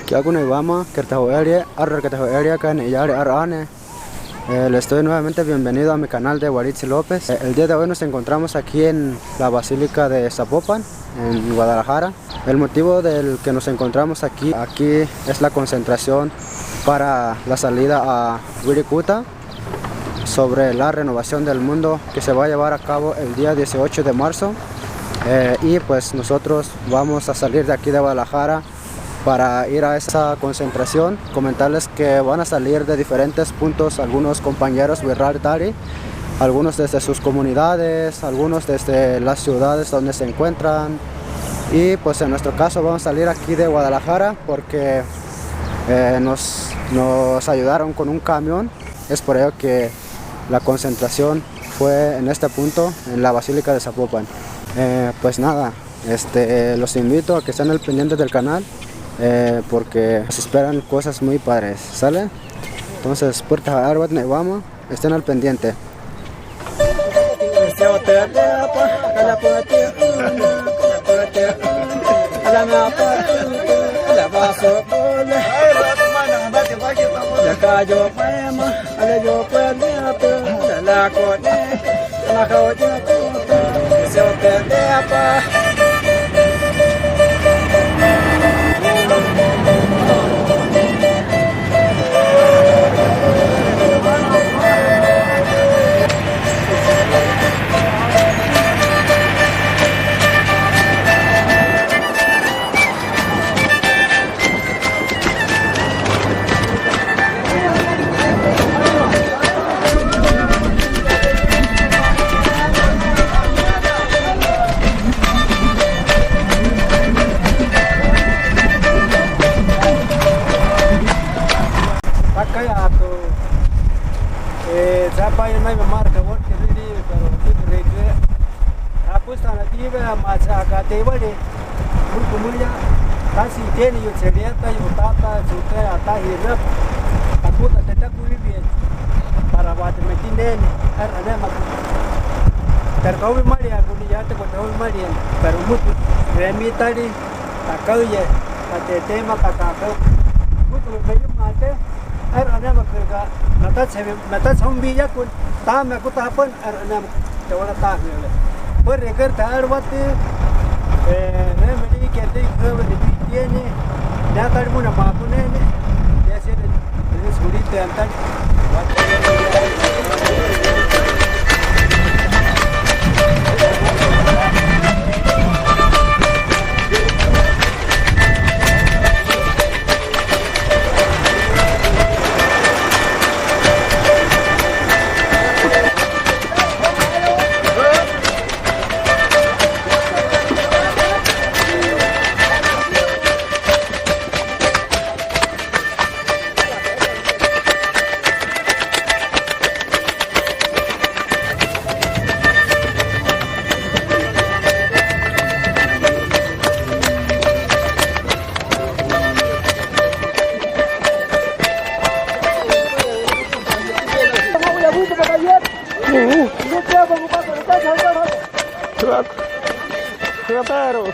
Aquí hago una ibama, que les doy nuevamente bienvenido a mi canal de Guaritzi López. El día de hoy nos encontramos aquí en la Basílica de Zapopan, en Guadalajara. El motivo del que nos encontramos aquí es la concentración para la salida a Wirikuta sobre la renovación del mundo, que se va a llevar a cabo el día 18 de marzo. Y pues nosotros vamos a salir de aquí de Guadalajara para ir a esa concentración. Comentarles que van a salir de diferentes puntos algunos compañeros Wirrardari, algunos desde sus comunidades, algunos desde las ciudades donde se encuentran, y pues en nuestro caso vamos a salir aquí de Guadalajara porque nos ayudaron con un camión. Es por ello que la concentración fue en este punto, en la Basílica de Zapopan. Pues nada, los invito a que estén al pendiente del canal, porque se esperan cosas muy padres, ¿sale? Entonces, puertas a Arbat Nevama, estén al pendiente. Claro.